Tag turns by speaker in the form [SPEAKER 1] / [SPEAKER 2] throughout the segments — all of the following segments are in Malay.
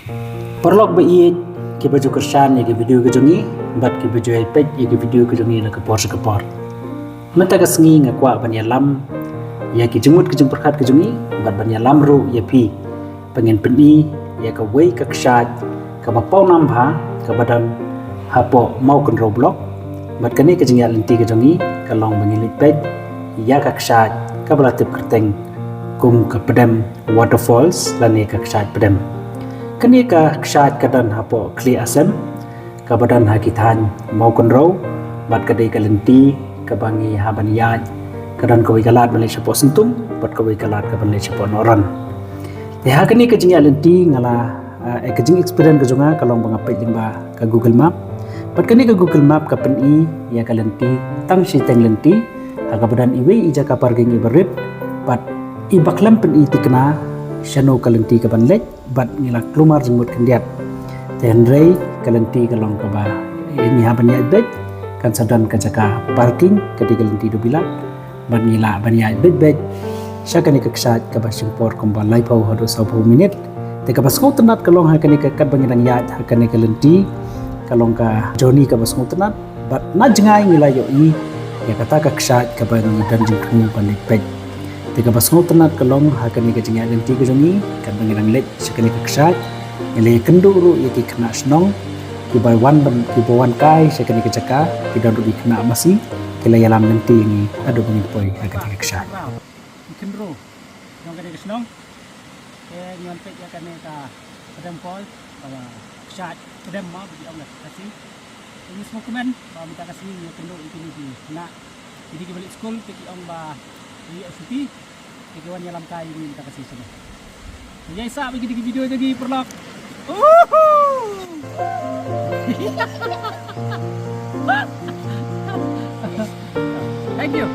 [SPEAKER 1] Perlok be ke baju kersan ya ke video ke jongi bat ke baju iPad ya ke video ke jongi nak kepor sekepor. Menta ke sengi ngakwa banyalam ya ke jemut ke jemperkat ke jongi bat banyalam ru ya pi pengen peni ya ke wei ke ksat ke bapau nambha ke badan hapo mau kan Roblox bat kani ke jengya lenti ke jongi ke long bangilit pet ya ke ksat ke belatip kerteng kum ke pedem waterfalls lani ke ksat pedem. Kini ka ksat kadan hapo kli asem ka badan hakitan mau konro bat kadai kalenti ka bangi haban yaj kadan kawai kalat Malaysia po sentum bat kawai kalat ka Malaysia po noran ya kini ka jingi alenti ngala ka jing experience ka junga kalong bangapit jingba ka Google Map bat kini ka Google Map ka peni ya kalenti tang si teng lenti ka badan iwi ija ka parging ibarit bat ibaklam peni tikna shano kalenti ka banlek bat ngila klumar jengmut kendiat tenrei kalenti kalong ka ba ini habanya bet kan sadan ka jaka parking kadi kalenti do bilat bat ngila banya bet syakani ka ksat ka ba simpor komba lai pau hado 10 minit te ka basku tenat kalong hakani ka kat bangidang yat hakani kalenti kalong ka joni ka basku tenat bat na jengai ngila yo i ya kata ka ksat ka ba dan jengkung pandai pet tiga basngo tenat kalong hakani ka jingya lenti ka jongi kan bangirang let sakani ka ksat ile kenduru yaki kena snong ki by one ban ki bawan kai sakani ka jaka ki dan di kena masi kila yalam lenti ni ado bangin poi hakani ka ksat kenduru nong kani ka snong nyon pek yakani ka pedam pol ka ksat pedam ma bi ông kasih ini semua komen minta kasih kenduru ini di kena jadi ki balik school ki ông ba iya suti kawan yang lamkai ini minta kasih semua. Ya isa bagi di video lagi perlak. Thank you.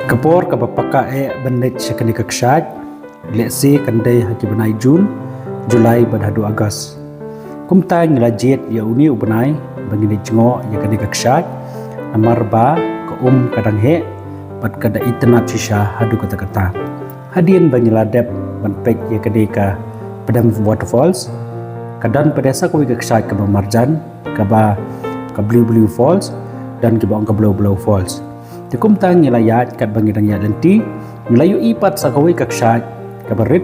[SPEAKER 1] Kapor ka bapaka bandit sakani ka ksat lesi kandai haki banai Jun Julai badhadu Agas kumtai ngila jet ya uni ubanai bangini jengo ya kani ka ksat namar ba ka kadang he bat kada internet sisa hadu kata hadien bangila dep banpek ya kani ka pedam waterfalls kadan pedesa ko ka ksat ka marjan ka ba ka blue falls dan ka ba ka blow falls Tikum tang ngilayat kat bangidang yat lenti ngelayu ipat sakawai kaksat kabarit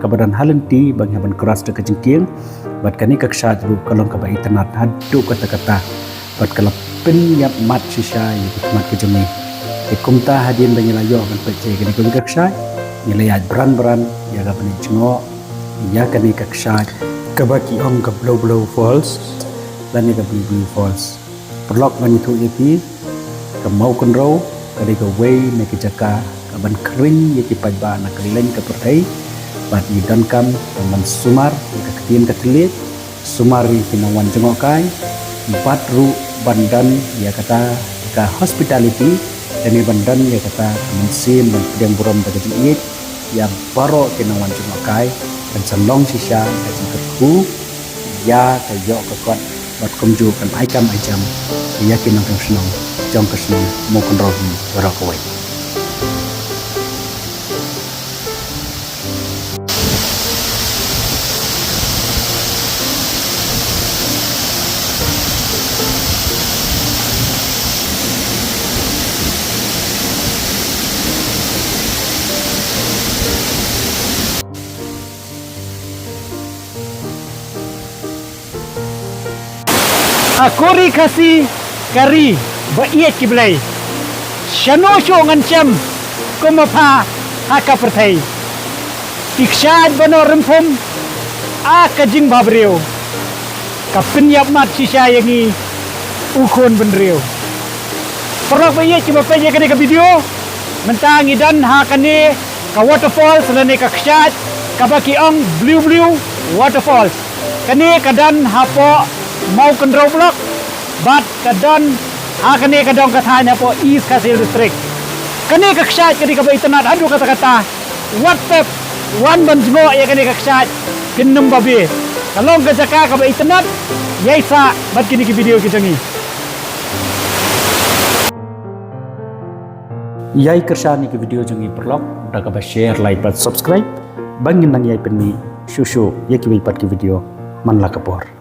[SPEAKER 1] kabadan halenti bang haban keras de kejengking bat kani kaksat ru kalong kabai tanat hadu kata bat kalap pen yap mat sisa yu mat kejemi tikum ta hadien bang ngelayu ban pece kani kuli kaksat ngilayat beran ya ga bani jengo ya kani kaksat kabaki ong ka blow falls dan ni ka blue falls perlok manitu ipi kamau konro kadi ka way na kijaka kaban kring yaki pajba na kalilen ka pertai bat i dankam man sumar ka ketien katelit sumari kinawan jengokai bat ru bandan ya kata ka hospitality dan bandan ya kata mensim dan pedang buram daga jiit yang baro kinawan jengokai dan salong sisa dan kerku ya kayo kakot bat kumju kan aikam ajam ya kinang senong jong kesnong mo kontrol barakawai.
[SPEAKER 2] Akuri kasi kari baiet kiblay shano sho ngancam kumapa haka pertai tikshad bano rempum akajing babreo kapenyap mat sisa yangi ukon benreo perok baiet kiba peje kene ka video mentangi dan hakane ka waterfalls lane ka kshad kabaki ong blue waterfalls kane kadan hapo mau kendro blok bat kadon hakane kadong kathanya po East Kasil district kane kaksat kani ka internet adu kata-kata WhatsApp wan banjmo ya kane kaksat kinnum babi kalong ka jaka ka internet yaisa bat kini ki video kijangi
[SPEAKER 1] Yai kersani ki video jangi perlok daga ba share like bat subscribe bangin nang yai penmi shushu ya ki pat ki video man la kapor